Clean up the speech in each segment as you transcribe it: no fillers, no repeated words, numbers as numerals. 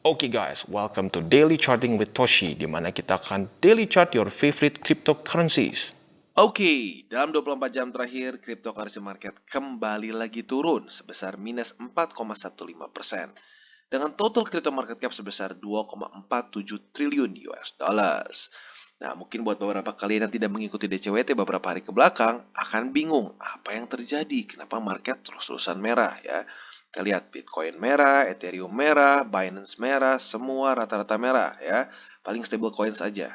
Oke guys, welcome to Daily Charting with Toshi, di mana kita akan daily chart your favorite cryptocurrencies. Oke, dalam 24 jam terakhir, cryptocurrency market kembali lagi turun sebesar minus 4,15%. Dengan total crypto market cap sebesar 2,47 triliun US dollars. Nah, mungkin buat beberapa kalian yang tidak mengikuti DCWT beberapa hari ke belakang, akan bingung apa yang terjadi, kenapa market terus-terusan merah ya. Kita lihat Bitcoin merah, Ethereum merah, Binance merah, semua rata-rata merah ya. Paling stable coin saja.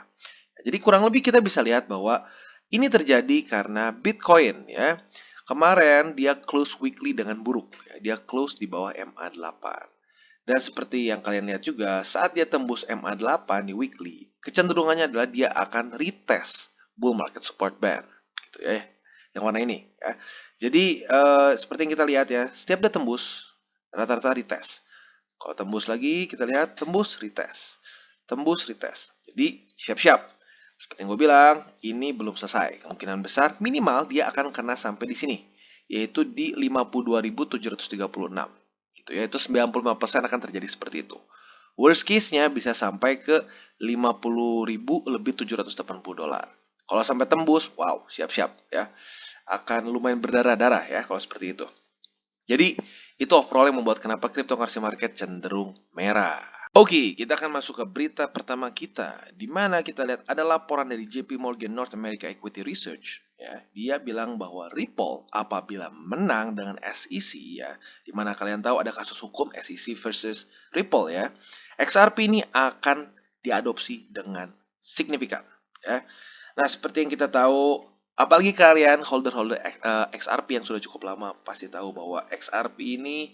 Jadi kurang lebih kita bisa lihat bahwa ini terjadi karena Bitcoin ya. Kemarin dia close weekly dengan buruk ya. Dia close di bawah MA8. Dan seperti yang kalian lihat juga, saat dia tembus MA8 di weekly, kecenderungannya adalah dia akan retest bull market support band gitu ya. Yang warna ini ya. Jadi seperti yang kita lihat ya, setiap dia tembus rata-rata retest. Kalau tembus lagi kita lihat tembus retest. Tembus retest. Jadi siap-siap. Seperti yang gue bilang, ini belum selesai. Kemungkinan besar minimal dia akan kena sampai di sini, yaitu di 52.736. Gitu ya, itu 95% akan terjadi seperti itu. Worst case-nya bisa sampai ke 50.000 lebih 780 dolar. Kalau sampai tembus, wow, siap-siap ya. Akan lumayan berdarah-darah ya kalau seperti itu. Jadi, itu overall yang membuat kenapa cryptocurrency market cenderung merah. Oke, kita akan masuk ke berita pertama kita, di mana kita lihat ada laporan dari JP Morgan North America Equity Research. Ya, dia bilang bahwa Ripple apabila menang dengan SEC, ya, di mana kalian tahu ada kasus hukum SEC versus Ripple ya, XRP ini akan diadopsi dengan signifikan. Ya. Nah, seperti yang kita tahu, apalagi kalian holder-holder XRP yang sudah cukup lama pasti tahu bahwa XRP ini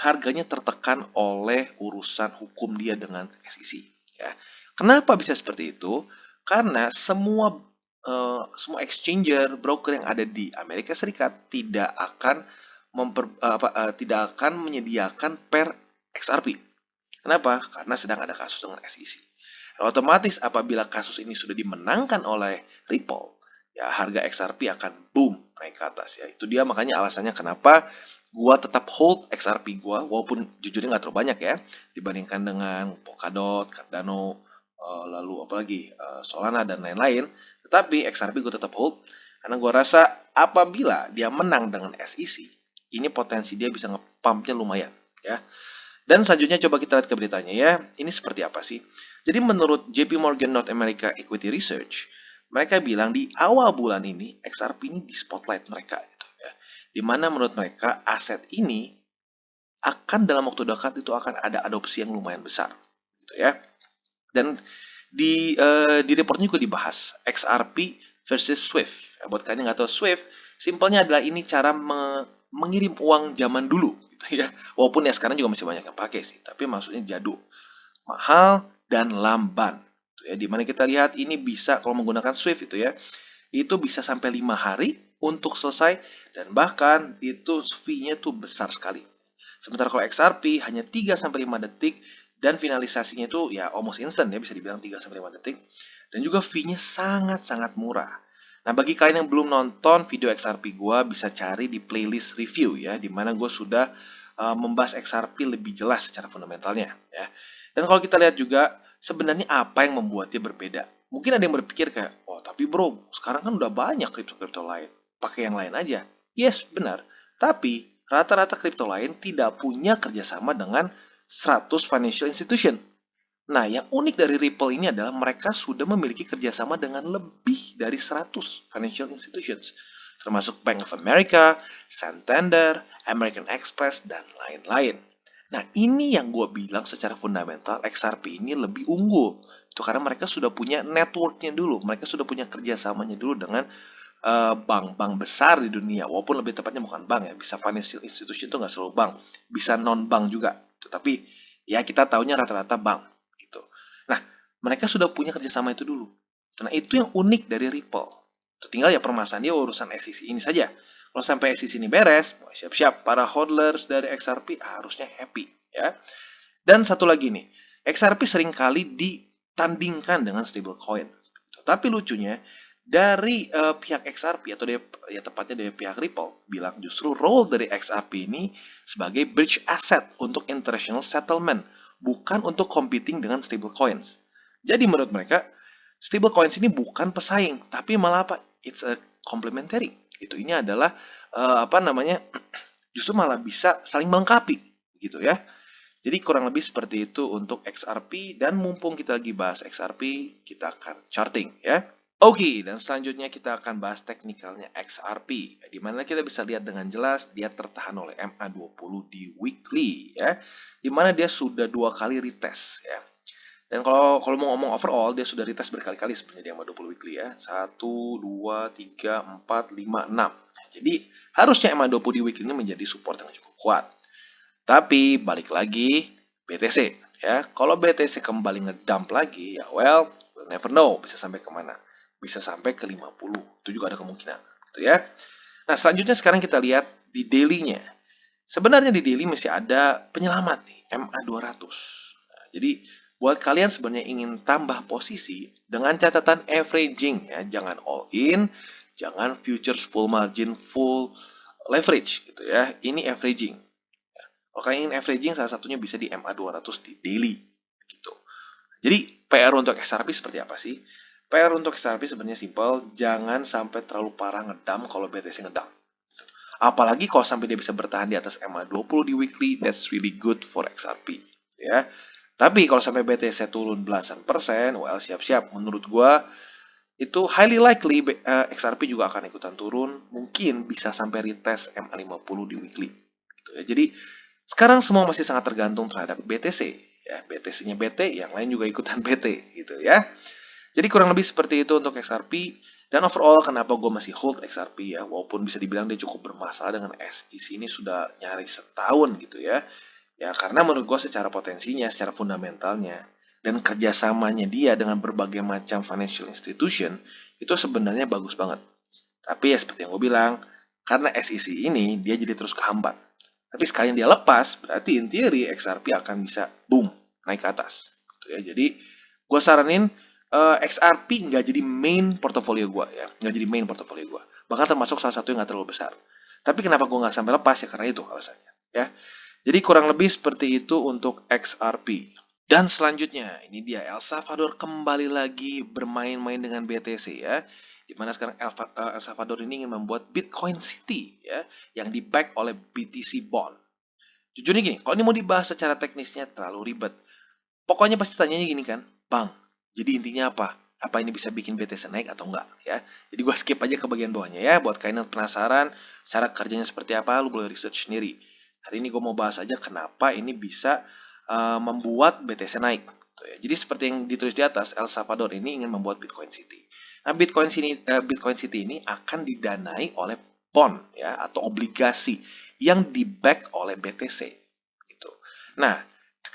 harganya tertekan oleh urusan hukum dia dengan SEC. Ya. Kenapa bisa seperti itu? Karena semua exchanger, broker yang ada di Amerika Serikat tidak akan tidak akan menyediakan per XRP. Kenapa? Karena sedang ada kasus dengan SEC. Otomatis apabila kasus ini sudah dimenangkan oleh Ripple, ya harga XRP akan boom naik ke atas ya. Itu dia makanya alasannya kenapa gua tetap hold XRP gua, walaupun jujurnya nggak terlalu banyak ya dibandingkan dengan Polkadot, Cardano, lalu apalagi Solana dan lain-lain. Tetapi XRP gua tetap hold karena gua rasa apabila dia menang dengan SEC, ini potensi dia bisa nge-pumpnya lumayan ya. Dan selanjutnya coba kita lihat ke beritanya ya. Ini seperti apa sih? Jadi menurut JP Morgan North America Equity Research, mereka bilang di awal bulan ini XRP ini di spotlight mereka gitu ya. Di mana menurut mereka aset ini akan dalam waktu dekat itu akan ada adopsi yang lumayan besar gitu ya. Dan di reportnya juga dibahas XRP versus Swift. Ya, buat kalian yang nggak tahu Swift, simpelnya adalah ini cara mengirim uang zaman dulu gitu ya. Walaupun ya sekarang juga masih banyak yang pakai sih, tapi maksudnya jadul, mahal dan lamban. Gitu ya. Dimana kita lihat ini bisa kalau menggunakan Swift itu ya, itu bisa sampai 5 hari untuk selesai dan bahkan itu fee-nya tuh besar sekali. Sementara kalau XRP hanya 3 sampai 5 detik dan finalisasinya itu ya almost instant ya, bisa dibilang 3 sampai 5 detik. Dan juga fee-nya sangat-sangat murah. Nah, bagi kalian yang belum nonton video XRP gue, bisa cari di playlist review ya, dimana gue sudah membahas XRP lebih jelas secara fundamentalnya ya. Dan kalau kita lihat juga sebenarnya apa yang membuatnya berbeda. Mungkin ada yang berpikir kayak, oh tapi bro, sekarang kan udah banyak kripto-kripto lain, pakai yang lain aja. Yes, benar. Tapi rata-rata kripto lain tidak punya kerjasama dengan 100 financial institution. Nah, yang unik dari Ripple ini adalah mereka sudah memiliki kerjasama dengan lebih dari 100 financial institutions, termasuk Bank of America, Santander, American Express, dan lain-lain. Nah, ini yang gue bilang secara fundamental XRP ini lebih unggul. Itu karena mereka sudah punya networknya dulu, mereka sudah punya kerjasamanya dulu dengan bank-bank besar di dunia. Walaupun lebih tepatnya bukan bank ya, bisa financial institution itu nggak selalu bank, bisa non-bank juga. Tetapi ya kita taunya rata-rata bank. Gitu. Nah, mereka sudah punya kerjasama itu dulu. Nah, itu yang unik dari Ripple. Tinggal ya permasalahan dia urusan SEC ini saja. Kalau sampai SEC ini beres, siap-siap para hodlers dari XRP harusnya happy ya. Dan satu lagi nih, XRP seringkali ditandingkan dengan stablecoin. Tapi lucunya Dari pihak XRP atau ya tepatnya dari pihak Ripple bilang justru role dari XRP ini sebagai bridge asset untuk international settlement, bukan untuk competing dengan stablecoins. Jadi menurut mereka stablecoins ini bukan pesaing, tapi malah apa? It's a complementary. Itu ini adalah apa namanya? Justru malah bisa saling melengkapi gitu ya. Jadi kurang lebih seperti itu untuk XRP, dan mumpung kita lagi bahas XRP, kita akan charting ya. Oke, dan selanjutnya kita akan bahas teknikalnya XRP, di mana kita bisa lihat dengan jelas dia tertahan oleh MA20 di weekly ya, di mana dia sudah 2 kali retest ya. Dan kalau mau ngomong overall, dia sudah retest berkali-kali sebenarnya di MA20 weekly ya. 1, 2, 3, 4, 5, 6. Jadi harusnya MA20 di weekly ini menjadi support yang cukup kuat. Tapi balik lagi BTC ya. Kalau BTC kembali ngedump lagi ya we'll never know bisa sampai kemana. Bisa sampai ke 50. Itu juga ada kemungkinan gitu ya. Nah, selanjutnya sekarang kita lihat di daily-nya. Sebenarnya di daily masih ada penyelamat nih, MA200. Nah, jadi buat kalian sebenarnya ingin tambah posisi dengan catatan averaging ya, jangan all in, jangan futures full margin, full leverage gitu ya. Ini averaging. Kalau kalian ingin averaging, salah satunya bisa di MA200 di daily gitu. Jadi PR untuk XRP seperti apa sih? PR untuk XRP sebenarnya simple, jangan sampai terlalu parah ngedam kalau BTC ngedam. Apalagi kalau sampai dia bisa bertahan di atas MA20 di weekly, that's really good for XRP. Ya. Tapi kalau sampai BTC turun belasan persen, well siap-siap. Menurut gua itu highly likely XRP juga akan ikutan turun. Mungkin bisa sampai retest MA50 di weekly. Gitu ya. Jadi sekarang semua masih sangat tergantung terhadap BTC. Ya, BTC-nya BT, yang lain juga ikutan BT gitu ya. Jadi kurang lebih seperti itu untuk XRP. Dan overall kenapa gue masih hold XRP ya, walaupun bisa dibilang dia cukup bermasalah dengan SEC ini sudah nyaris setahun gitu ya. Ya karena menurut gue secara potensinya, secara fundamentalnya, dan kerjasamanya dia dengan berbagai macam financial institution, itu sebenarnya bagus banget. Tapi ya seperti yang gue bilang, karena SEC ini dia jadi terus kehambat. Tapi sekalian dia lepas, berarti in theory XRP akan bisa boom, naik ke atas. Gitu ya. Jadi gue saranin XRP nggak jadi main portofolio gue ya, nggak jadi main portofolio gue. Bahkan termasuk salah satu yang nggak terlalu besar. Tapi kenapa gue nggak sampai lepas ya karena itu alasannya ya. Jadi kurang lebih seperti itu untuk XRP. Dan selanjutnya, ini dia El Salvador kembali lagi bermain-main dengan BTC ya. Dimana sekarang El Salvador ini ingin membuat Bitcoin City ya, yang di-back oleh BTC Bond. Jujur nih gini, kalau ini mau dibahas secara teknisnya terlalu ribet. Pokoknya pasti tanyanya gini kan, Bang, jadi intinya apa? Apa ini bisa bikin BTC naik atau enggak ya? Jadi gue skip aja ke bagian bawahnya ya, buat kalian yang penasaran cara kerjanya seperti apa, lu boleh research sendiri. Hari ini gue mau bahas aja kenapa ini bisa membuat BTC naik. Gitu ya. Jadi seperti yang ditulis di atas, El Salvador ini ingin membuat Bitcoin City. Nah, Bitcoin City ini akan didanai oleh bond ya atau obligasi yang di-back oleh BTC gitu. Nah,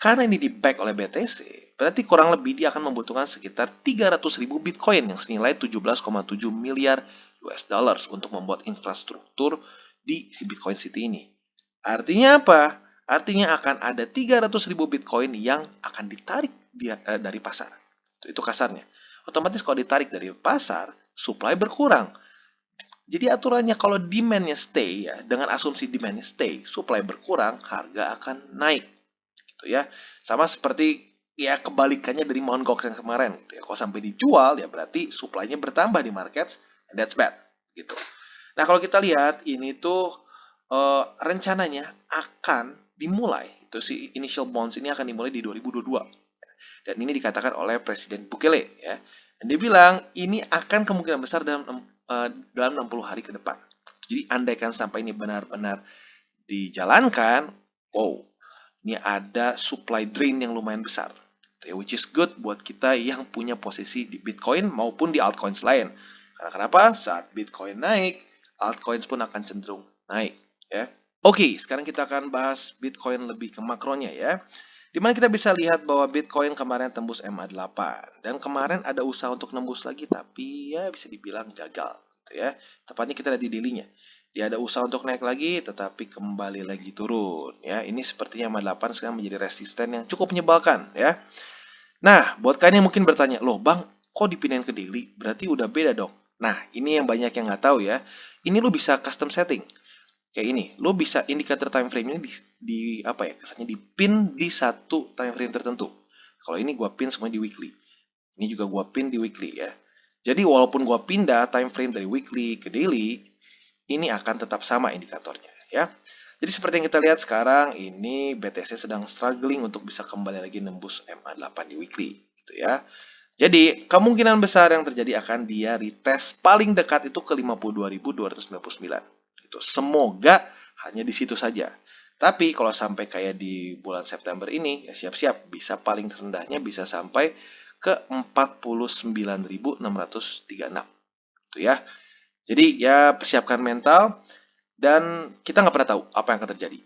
karena ini di-back oleh BTC, berarti kurang lebih dia akan membutuhkan sekitar 300.000 Bitcoin yang senilai 17,7 miliar US dollars untuk membuat infrastruktur di si Bitcoin City ini. Artinya apa? Artinya akan ada 300.000 Bitcoin yang akan ditarik dari pasar. Itu kasarnya. Otomatis kalau ditarik dari pasar, supply berkurang. Jadi aturannya kalau demand-nya stay ya, dengan asumsi demand-nya stay, supply berkurang, harga akan naik. Gitu ya. Sama seperti ya kebalikannya dari Mt. Gox yang kemarin gitu ya. Kalau sampai dijual ya berarti supply-nya bertambah di market, and that's bad gitu. Nah, kalau kita lihat ini tuh rencananya akan dimulai, itu si initial bonds ini akan dimulai di 2022. Dan ini dikatakan oleh Presiden Bukele ya. Dan dia bilang ini akan kemungkinan besar dalam 60 hari ke depan. Jadi andaikan sampai ini benar-benar dijalankan, wow, ini ada supply drain yang lumayan besar. Which is good buat kita yang punya posisi di Bitcoin maupun di altcoins lain. Karena kenapa? Saat Bitcoin naik, altcoins pun akan cenderung naik. Ya. Oke, sekarang kita akan bahas Bitcoin lebih ke makronya ya. Dimana kita bisa lihat bahwa Bitcoin kemarin tembus MA8. Dan kemarin ada usaha untuk nembus lagi, tapi ya bisa dibilang gagal. Gitu ya. Tepatnya kita lihat di daily-nya. Dia ada usaha untuk naik lagi, tetapi kembali lagi turun. Ya, ini sepertinya MA8 sekarang menjadi resisten yang cukup menyebalkan. Ya. Nah, buat kalian yang mungkin bertanya, loh bang, kok dipindahin ke daily? Berarti udah beda dong. Nah, ini yang banyak yang nggak tahu ya. Ini lo bisa custom setting. Kayak ini, lo bisa indikator time frame ini di apa ya? Kesannya di pin di satu time frame tertentu. Kalau ini gua pin semua di weekly. Ini juga gua pin di weekly ya. Jadi walaupun gua pindah time frame dari weekly ke daily, ini akan tetap sama indikatornya ya. Jadi seperti yang kita lihat sekarang, ini BTC sedang struggling untuk bisa kembali lagi nembus MA8 di weekly gitu ya. Jadi, kemungkinan besar yang terjadi akan dia retest paling dekat itu ke 52.299. Gitu. Semoga hanya di situ saja. Tapi kalau sampai kayak di bulan September ini, ya siap-siap bisa paling terendahnya bisa sampai ke 49.636. Gitu ya. Jadi ya persiapkan mental dan kita nggak pernah tahu apa yang akan terjadi.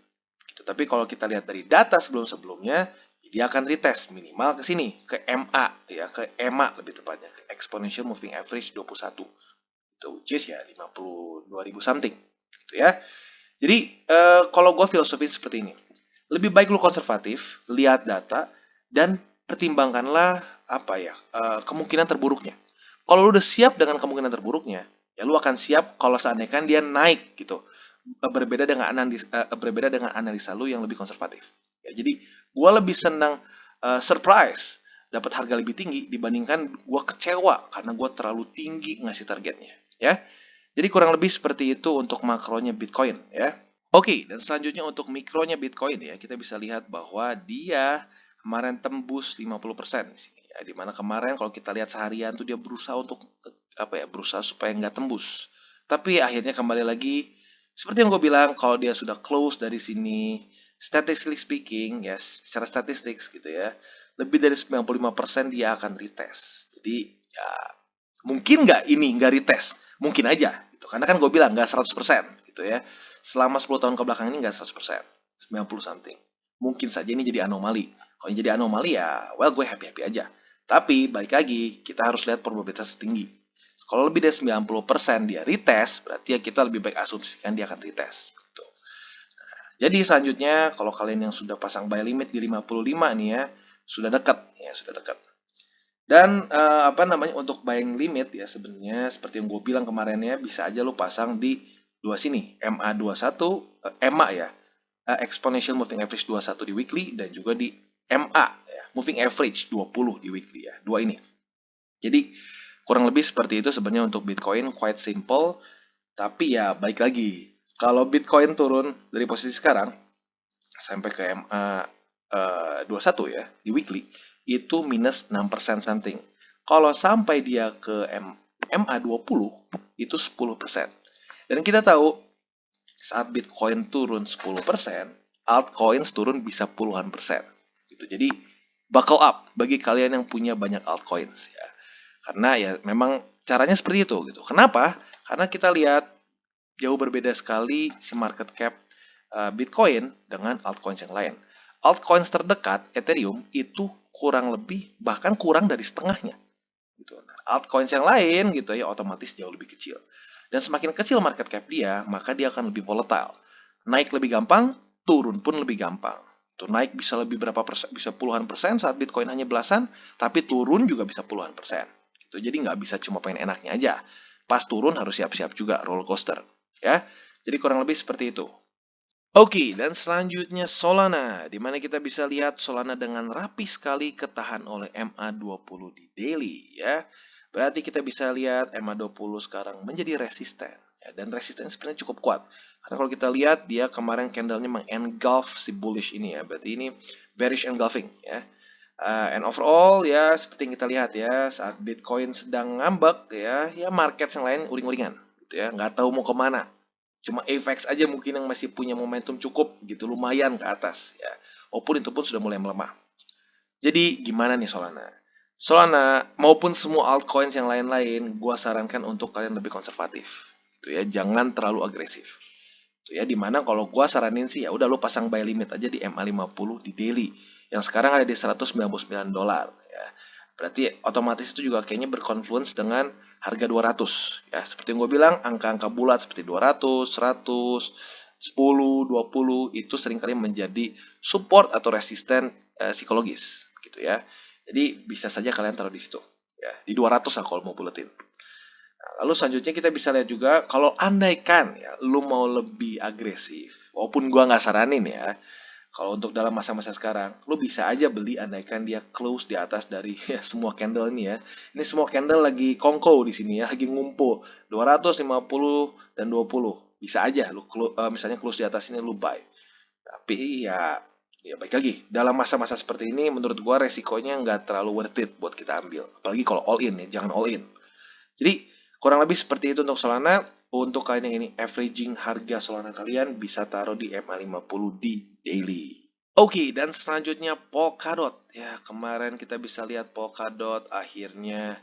Gitu. Tapi kalau kita lihat dari data sebelum-sebelumnya, dia akan retest minimal ke sini, ke MA ya, ke EMA lebih tepatnya, ke Exponential Moving Average 21. Itu which is ya 52.000 something gitu ya. Jadi kalau gue filosofi seperti ini. Lebih baik lu konservatif, lihat data dan pertimbangkanlah apa ya, kemungkinan terburuknya. Kalau lu udah siap dengan kemungkinan terburuknya, ya lu akan siap kalau seandainya kan dia naik gitu. Berbeda dengan analisa lu yang lebih konservatif. Ya, jadi gue lebih senang surprise dapat harga lebih tinggi dibandingkan gue kecewa karena gue terlalu tinggi ngasih targetnya. Ya, jadi kurang lebih seperti itu untuk makronya Bitcoin ya. Oke, dan selanjutnya untuk mikronya Bitcoin ya, kita bisa lihat bahwa dia kemarin tembus 50% di sini ya. Dimana kemarin kalau kita lihat seharian tuh dia berusaha untuk berusaha supaya nggak tembus. Tapi akhirnya kembali lagi seperti yang gue bilang, kalau dia sudah close dari sini, statistically speaking, ya secara statistik gitu ya, lebih dari 95% dia akan retest. Jadi ya mungkin nggak ini nggak retest, mungkin aja gitu. Karena kan gue bilang nggak 100% gitu ya. Selama 10 tahun ke belakang ini nggak 100%, 90 something. Mungkin saja ini jadi anomali. Kalau jadi anomali ya, well gue happy-happy aja. Tapi balik lagi, kita harus lihat probabilitas tinggi. Kalau lebih dari 90% dia retest, berarti ya kita lebih baik asumsikan dia akan retest. Gitu. Jadi selanjutnya, kalau kalian yang sudah pasang buy limit di 55 nih ya, sudah dekat. Ya, sudah dekat. Dan untuk buying limit ya sebenarnya seperti yang gue bilang kemarin ya, bisa aja lo pasang di dua sini, MA21, EMA ya, Exponential Moving Average 21 di weekly dan juga di MA ya, Moving Average 20 di weekly ya, dua ini. Jadi kurang lebih seperti itu sebenarnya untuk Bitcoin, quite simple. Tapi ya baik lagi, kalau Bitcoin turun dari posisi sekarang sampai ke MA 21 ya di weekly itu minus 6% something. Kalau sampai dia ke MA 20 itu 10%. Dan kita tahu saat Bitcoin turun 10%, altcoins turun bisa puluhan persen. Gitu. Jadi buckle up bagi kalian yang punya banyak altcoins ya. Karena ya memang caranya seperti itu gitu. Kenapa? Karena kita lihat jauh berbeda sekali si market cap Bitcoin dengan altcoins yang lain. Altcoins terdekat Ethereum itu kurang lebih bahkan kurang dari setengahnya. Gitu. Altcoins yang lain gitu ya otomatis jauh lebih kecil. Dan semakin kecil market cap dia, maka dia akan lebih volatile. Naik lebih gampang, turun pun lebih gampang. Itu naik bisa lebih berapa persen, bisa puluhan persen saat Bitcoin hanya belasan, tapi turun juga bisa puluhan persen. Gitu. Jadi nggak bisa cuma pengen enaknya aja. Pas turun harus siap-siap juga roller coaster. Ya, jadi kurang lebih seperti itu. Oke, dan selanjutnya Solana, di mana kita bisa lihat Solana dengan rapi sekali ketahan oleh MA20 di daily ya. Berarti kita bisa lihat MA20 sekarang menjadi resisten ya, dan resisten sebenarnya cukup kuat. Karena kalau kita lihat dia kemarin candlenya mengengulf si bullish ini ya, berarti ini bearish engulfing ya. And overall ya seperti yang kita lihat ya, saat Bitcoin sedang ngambek ya market yang lain uring-uringan gitu ya, nggak tahu mau kemana. Cuma AVAX aja mungkin yang masih punya momentum cukup gitu, lumayan ke atas ya. Walaupun itu pun sudah mulai melemah. Jadi gimana nih Solana? Solana maupun semua altcoins yang lain-lain, gua sarankan untuk kalian lebih konservatif. Gitu ya, jangan terlalu agresif. Itu ya, dimana kalau gua saranin sih ya udah lu pasang buy limit aja di MA50 di daily yang sekarang ada di $199 ya. Berarti otomatis itu juga kayaknya berkonfluence dengan harga 200 ya. Seperti yang gue bilang, angka-angka bulat seperti 200, 100, 10, 20 itu seringkali menjadi support atau resisten psikologis gitu ya. Jadi bisa saja kalian taruh di situ ya. Di 200 lah kalau mau buletin. Lalu selanjutnya kita bisa lihat juga kalau andaikan ya lu mau lebih agresif, walaupun gua nggak saranin ya. Kalau untuk dalam masa-masa sekarang, lu bisa aja beli andaikan dia close di atas dari ya, semua candle ini ya. Ini semua candle lagi kongko di sini ya, lagi ngumpul 250 dan 20. Bisa aja lu misalnya close di atas ini lu buy. Tapi ya baik lagi, dalam masa-masa seperti ini menurut gua resikonya nggak terlalu worth it buat kita ambil. Apalagi kalau all in ya, jangan all in. Jadi kurang lebih seperti itu untuk Solana. Untuk kalian yang ini averaging harga Solana kalian bisa taruh di MA50 di daily. Oke, dan selanjutnya Polkadot. Ya, kemarin kita bisa lihat Polkadot akhirnya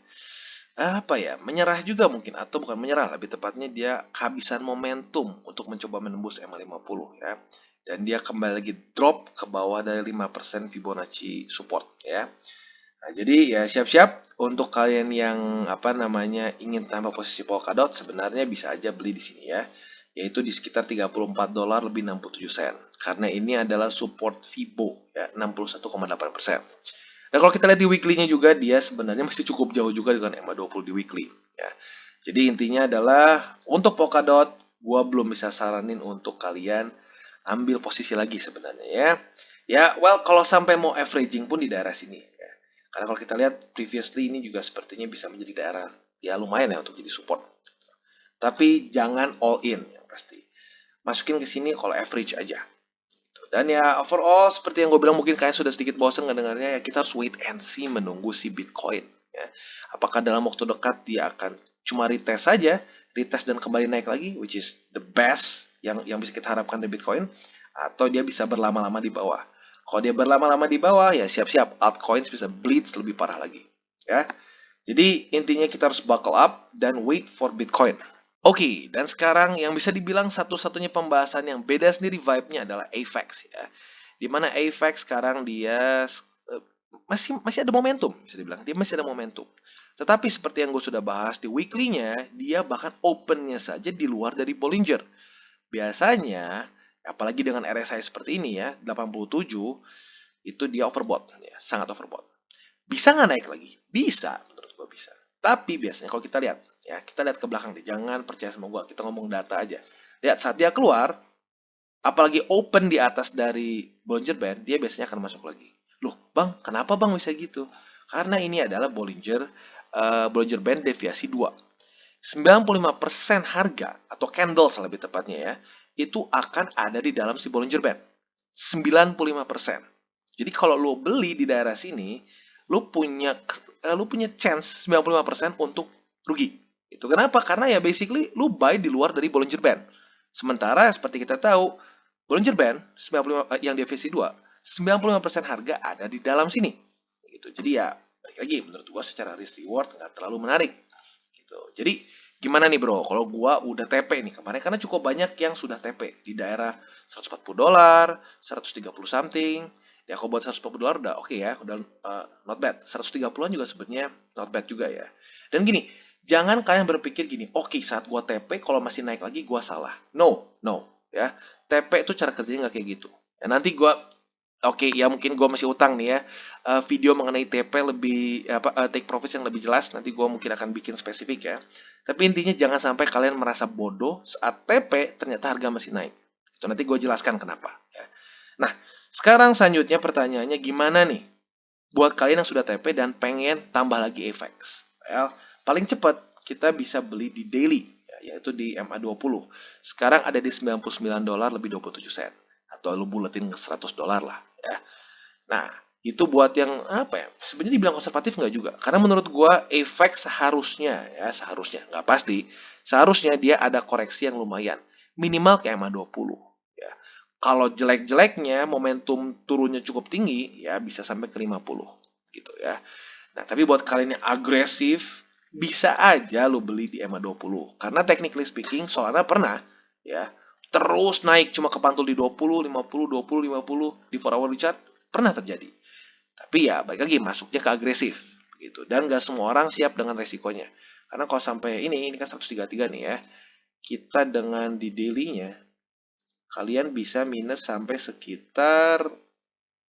apa ya, menyerah juga mungkin atau bukan menyerah, lebih tepatnya dia kehabisan momentum untuk mencoba menembus MA50 ya. Dan dia kembali lagi drop ke bawah dari 5% Fibonacci support ya. Nah, jadi ya siap-siap untuk kalian yang ingin tambah posisi Polkadot sebenarnya bisa aja beli di sini ya. Yaitu di sekitar $34 lebih 67 sen. Karena ini adalah support Fibo ya 61,8%. Dan kalau kita lihat di weekly-nya juga dia sebenarnya masih cukup jauh juga dengan MA20 di weekly ya. Jadi intinya adalah untuk Polkadot gua belum bisa saranin untuk kalian ambil posisi lagi sebenarnya ya. Ya, well kalau sampai mau averaging pun di daerah sini ya. Karena kalau kita lihat previously ini juga sepertinya bisa menjadi daerah ya lumayan ya untuk jadi support. Tapi jangan all in yang pasti. Masukin ke sini kalau average aja. Dan ya overall seperti yang gue bilang mungkin kalian sudah sedikit bosan ngedengarnya ya kita harus wait and see menunggu si Bitcoin. Ya. Apakah dalam waktu dekat dia akan cuma retest saja, retest dan kembali naik lagi, which is the best yang bisa kita harapkan dari Bitcoin, atau dia bisa berlama-lama di bawah. Kalau dia berlama-lama di bawah ya siap-siap altcoins bisa blitz lebih parah lagi. Ya. Jadi intinya kita harus buckle up dan wait for Bitcoin. Oke, dan sekarang yang bisa dibilang satu-satunya pembahasan yang beda sendiri vibe-nya adalah AVAX ya. Dimana AVAX sekarang dia masih ada momentum, bisa dibilang. Dia masih ada momentum. Tetapi seperti yang gue sudah bahas di weekly-nya, dia bahkan open-nya saja di luar dari Bollinger. Biasanya, apalagi dengan RSI seperti ini ya, 87, itu dia overbought, ya, sangat overbought. Bisa nggak naik lagi? Bisa, menurut gue bisa. Tapi biasanya kalau kita lihat, ya kita lihat ke belakang deh, jangan percaya sama gue, kita ngomong data aja. Lihat saat dia keluar, apalagi open di atas dari Bollinger Band, dia biasanya akan masuk lagi. Loh, bang, kenapa bang bisa gitu? Karena ini adalah Bollinger Band deviasi 2. 95% harga atau candles lebih tepatnya ya, itu akan ada di dalam si Bollinger Band. 95%. Jadi kalau lo beli di daerah sini, lu punya chance 95% untuk rugi. Itu kenapa? Karena ya basically lu buy di luar dari Bollinger Band. Sementara seperti kita tahu, Bollinger Band 95 yang divisi 2, 95% harga ada di dalam sini. Gitu. Jadi ya balik lagi menurut gua secara risk reward nggak terlalu menarik. Gitu. Jadi gimana nih bro? Kalau gua udah TP nih kemarin karena cukup banyak yang sudah TP di daerah $140, 130 something. Ya kalau buat $140 udah oke ya, udah not bad. 130-an juga sebenarnya not bad juga ya. Dan gini, jangan kalian berpikir gini, oke saat gua TP kalau masih naik lagi gua salah. No, no ya. TP itu cara kerjanya nggak kayak gitu. Ya, nanti gua oke, ya mungkin gue masih utang nih ya. Video mengenai TP lebih take profit yang lebih jelas nanti gue mungkin akan bikin spesifik ya. Tapi intinya jangan sampai kalian merasa bodoh saat TP ternyata harga masih naik. Itu nanti gue jelaskan kenapa ya. Nah, sekarang selanjutnya pertanyaannya gimana nih buat kalian yang sudah TP dan pengen tambah lagi FX? Well, paling cepat kita bisa beli di daily ya, yaitu di MA20. Sekarang ada di $99 lebih 27 sen. Atau lu buletin ke $100 lah ya. Nah, itu buat yang apa ya? Sebenarnya dibilang konservatif nggak juga. Karena menurut gua efek seharusnya nggak pasti. Seharusnya dia ada koreksi yang lumayan. Minimal ke MA20 ya. Kalau jelek-jeleknya momentum turunnya cukup tinggi ya bisa sampai ke 50 gitu ya. Nah, tapi buat kalian yang agresif bisa aja lo beli di MA20 karena technically speaking Solana pernah ya terus naik cuma kepantul di 20, 50, 20, 50 di 4 hour chart pernah terjadi. Tapi ya balik lagi masuknya ke agresif gitu dan gak semua orang siap dengan resikonya. Karena kalau sampai ini kan 133 nih ya. Kita dengan di daily-nya kalian bisa minus sampai sekitar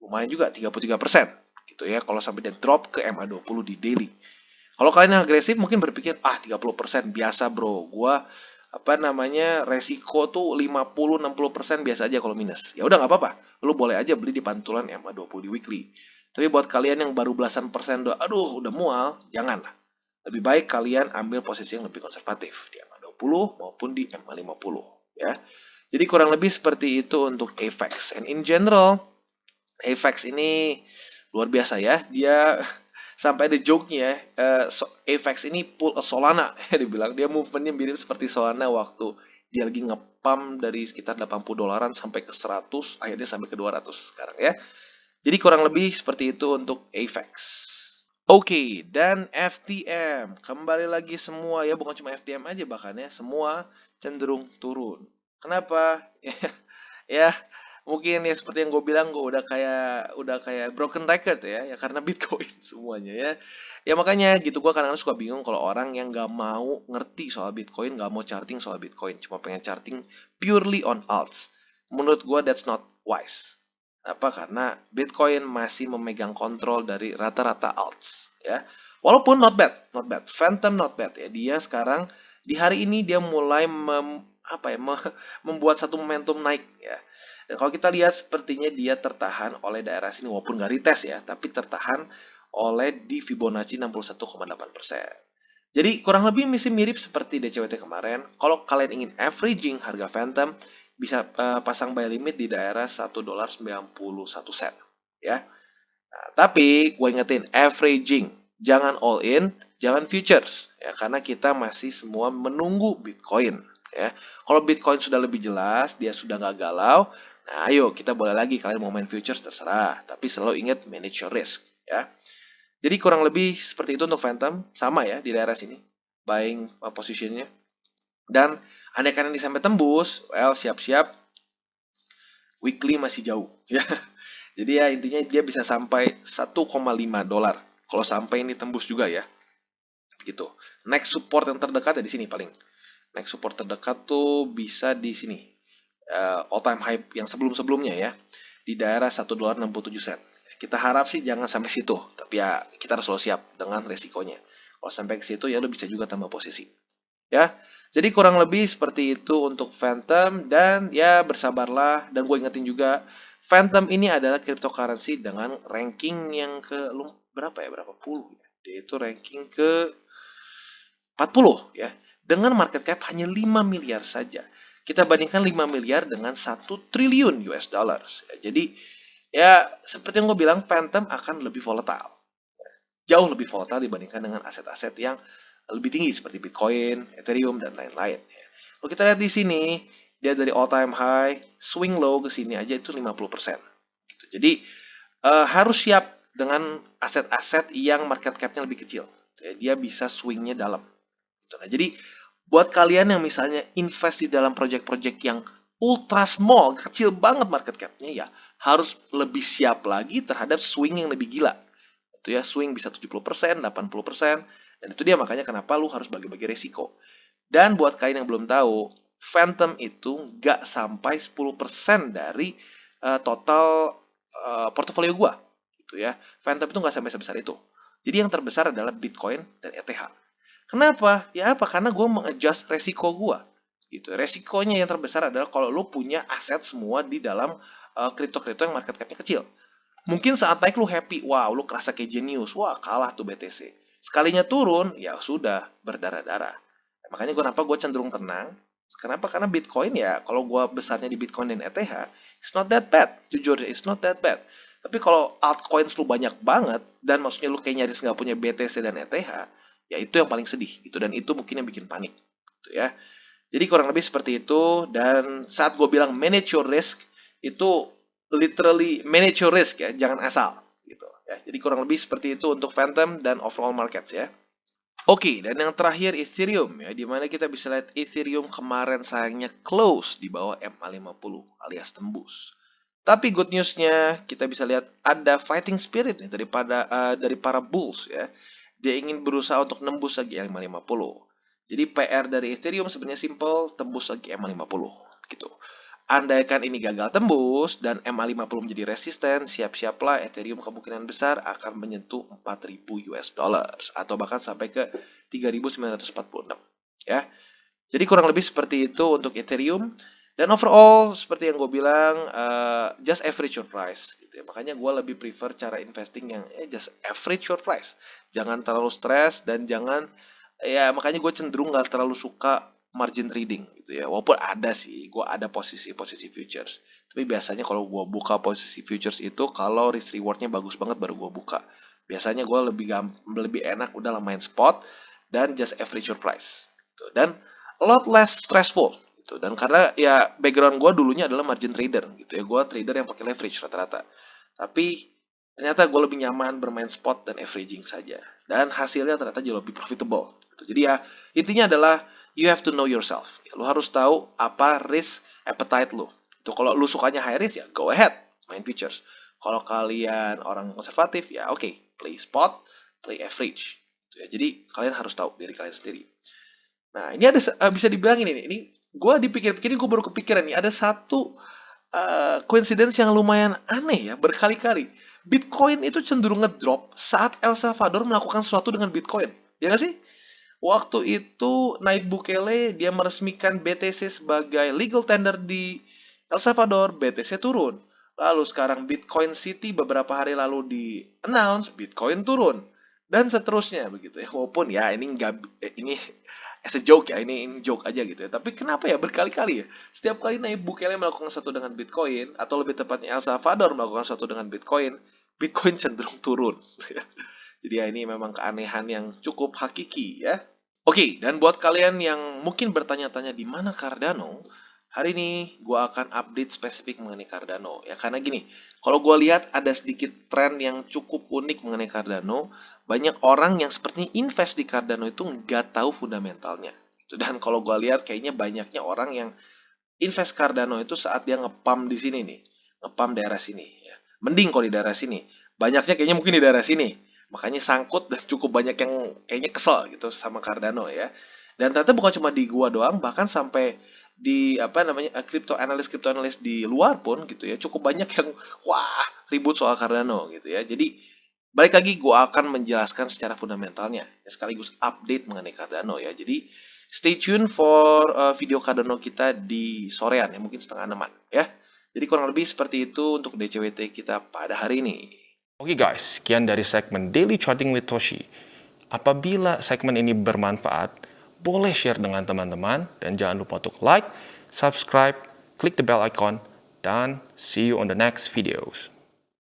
lumayan juga 33% gitu ya kalau sampai dia drop ke MA20 di daily. Kalau kalian yang agresif mungkin berpikir, 30% biasa bro, gua resiko tuh 50-60% biasa aja kalau minus. Ya udah nggak apa-apa, lu boleh aja beli di pantulan MA20 di weekly. Tapi buat kalian yang baru belasan persen udah mual, jangan lah. Lebih baik kalian ambil posisi yang lebih konservatif di MA20 maupun di MA50 ya. Jadi kurang lebih seperti itu untuk AVAX. And in general, AVAX ini luar biasa ya. Dia sampai ada joke-nya, AVAX ini pull a Solana. Dibilang dia movementnya mirip seperti Solana waktu dia lagi ngepump dari sekitar 80 dolaran sampai ke 100, akhirnya sampai ke 200 sekarang ya. Jadi kurang lebih seperti itu untuk AVAX. Oke, dan FTM. Kembali lagi semua ya, bukan cuma FTM aja bahkan ya, semua cenderung turun. Kenapa? Ya, mungkin ya seperti yang gue bilang, gue udah kayak broken record ya karena Bitcoin semuanya ya. Ya makanya gitu, gue kadang-kadang suka bingung kalau orang yang gak mau ngerti soal Bitcoin, gak mau charting soal Bitcoin, cuma pengen charting purely on alts. Menurut gue that's not wise. Apa? Karena Bitcoin masih memegang kontrol dari rata-rata alts ya. Walaupun not bad, not bad. Phantom not bad ya. Dia sekarang di hari ini dia mulai membuat satu momentum naik ya. Dan kalau kita lihat sepertinya dia tertahan oleh daerah sini walaupun nggak retest ya, tapi tertahan oleh di Fibonacci 61,8%. Jadi kurang lebih masih mirip seperti DCWT kemarin. Kalau kalian ingin averaging harga Phantom, bisa pasang buy limit di daerah $1.91 ya. Nah, tapi gue ingetin averaging, jangan all in, jangan futures ya, karena kita masih semua menunggu Bitcoin ya. Kalau Bitcoin sudah lebih jelas, dia sudah nggak galau, nah ayo kita boleh lagi, kalian mau main futures terserah, tapi selalu ingat manage your risk ya. Jadi kurang lebih seperti itu untuk Phantom, sama ya di daerah sini buying positionnya. Dan andai kalian sampai tembus, well siap-siap weekly masih jauh ya. Jadi ya intinya dia bisa sampai 1,5 dolar. Kalau sampai ini tembus juga ya. Gitu. Next support yang terdekat ya di sini paling. Next support terdekat tuh bisa di sini. All time high yang sebelum-sebelumnya ya. Di daerah $1.67. Kita harap sih jangan sampai situ. Tapi ya kita harus selalu siap dengan resikonya. Kalau sampai ke situ ya lo bisa juga tambah posisi. Ya, jadi kurang lebih seperti itu untuk Phantom. Dan ya bersabarlah. Dan gue ingetin juga, Phantom ini adalah cryptocurrency dengan ranking yang berapa puluh ya. Dia itu ranking ke 40 ya. Dengan market cap hanya 5 miliar saja. Kita bandingkan 5 miliar dengan 1 triliun US dollars. Ya, jadi ya seperti yang gue bilang, Phantom akan lebih volatile. Jauh lebih volatile dibandingkan dengan aset-aset yang lebih tinggi seperti Bitcoin, Ethereum, dan lain-lain. Kalau kita lihat di sini, dia dari all time high, swing low ke sini aja itu 50%. Gitu. Jadi harus siap dengan aset-aset yang market cap-nya lebih kecil. Dia bisa swingnya dalam. Gitu. Nah, jadi buat kalian yang misalnya invest di dalam project-project yang ultra small, kecil banget market cap-nya, ya harus lebih siap lagi terhadap swing yang lebih gila. Itu ya, swing bisa 70%, 80%, dan itu dia makanya kenapa lu harus bagi-bagi resiko. Dan buat kalian yang belum tahu, Phantom itu nggak sampai 10% dari total portofolio gua. Gitu ya. Phantom itu nggak sampai sebesar itu. Jadi yang terbesar adalah Bitcoin dan ETH. Kenapa? Ya apa? Karena gue mengadjust resiko gue. Gitu. Resikonya yang terbesar adalah kalau lo punya aset semua di dalam kripto-kripto yang market cap-nya kecil. Mungkin saat naik lu happy, wow, lu kerasa kayak genius, wah kalah tuh BTC. Sekalinya turun, ya sudah berdarah-darah. Makanya kenapa gue cenderung tenang. Kenapa? Karena Bitcoin ya, kalau gue besarnya di Bitcoin dan ETH, it's not that bad. Jujur, it's not that bad. Tapi kalau altcoins lu banyak banget, dan maksudnya lu kayak nyaris nggak punya BTC dan ETH, ya itu yang paling sedih. Gitu. Dan itu mungkin yang bikin panik. Gitu ya. Jadi kurang lebih seperti itu. Dan saat gue bilang manage your risk, itu literally manage your risk ya, jangan asal gitu ya. Jadi kurang lebih seperti itu untuk Phantom dan overall markets ya. Oke, dan yang terakhir Ethereum ya, dimana kita bisa lihat Ethereum kemarin sayangnya close di bawah MA50 alias tembus. Tapi good newsnya kita bisa lihat ada fighting spirit nih dari para bulls ya. Dia ingin berusaha untuk nembus lagi MA50. Jadi PR dari Ethereum sebenarnya simple, tembus lagi MA50 gitu. Andaikan ini gagal tembus dan MA50 menjadi resisten, siap-siaplah Ethereum kemungkinan besar akan menyentuh 4.000 US dollars atau bahkan sampai ke 3.946 ya. Jadi kurang lebih seperti itu untuk Ethereum. Dan overall seperti yang gue bilang, just average your price gitu ya. Makanya gue lebih prefer cara investing yang just average your price. Jangan terlalu stres dan jangan makanya gue cenderung gak terlalu suka margin trading gitu ya. Walaupun ada sih, gue ada posisi futures. Tapi biasanya kalau gue buka posisi futures itu kalau risk rewardnya bagus banget baru gue buka. Biasanya gue lebih enak udah main spot dan just average your price. Gitu. Dan a lot less stressful gitu. Dan karena ya background gue dulunya adalah margin trader gitu ya. Gue trader yang pakai leverage rata-rata. Tapi ternyata gue lebih nyaman bermain spot dan averaging saja. Dan hasilnya ternyata jauh lebih profitable. Gitu. Jadi ya intinya adalah you have to know yourself. Lu harus tahu apa risk appetite lu. Itu kalau lu sukanya high risk ya go ahead main futures. Kalau kalian orang konservatif ya oke, play spot, play average. Gitu ya. Jadi kalian harus tahu diri kalian sendiri. Nah ini ada bisa dibilang ini gue dipikir-pikir gue baru kepikiran nih ada satu coincidence yang lumayan aneh ya berkali-kali. Bitcoin itu cenderung ngedrop saat El Salvador melakukan sesuatu dengan Bitcoin. Ya nggak sih? Waktu itu Nayib Bukele dia meresmikan BTC sebagai legal tender di El Salvador, BTC turun. Lalu sekarang Bitcoin City beberapa hari lalu di-announce Bitcoin turun. Dan seterusnya begitu ya. Walaupun ya ini as a joke ya, ini joke aja gitu ya. Tapi kenapa ya berkali-kali ya? Setiap kali Nayib Bukele melakukan sesuatu dengan Bitcoin, atau lebih tepatnya El Salvador melakukan sesuatu dengan Bitcoin, Bitcoin cenderung turun. Jadi ya ini memang keanehan yang cukup hakiki ya. Oke, dan buat kalian yang mungkin bertanya-tanya di mana Cardano, hari ini gue akan update spesifik mengenai Cardano. Ya karena gini, kalau gue lihat ada sedikit tren yang cukup unik mengenai Cardano. Banyak orang yang sepertinya invest di Cardano itu nggak tahu fundamentalnya. Dan kalau gue lihat kayaknya banyaknya orang yang invest Cardano itu saat dia ngepump di sini nih, ngepump daerah sini. Ya. Mending kalau di daerah sini. Banyaknya kayaknya mungkin di daerah sini. Makanya sangkut dan cukup banyak yang kayaknya kesel gitu sama Cardano ya. Dan ternyata bukan cuma di gua doang, bahkan sampai di crypto analyst di luar pun gitu ya, cukup banyak yang wah ribut soal Cardano gitu ya. Jadi balik lagi gua akan menjelaskan secara fundamentalnya ya, sekaligus update mengenai Cardano ya. Jadi stay tune for video Cardano kita di sorean ya, mungkin setengah 6-an ya. Jadi kurang lebih seperti itu untuk DCWT kita pada hari ini. Oke guys, sekian dari segmen Daily Charting with Toshi. Apabila segmen ini bermanfaat, boleh share dengan teman-teman dan jangan lupa untuk like, subscribe, klik the bell icon, dan see you on the next videos.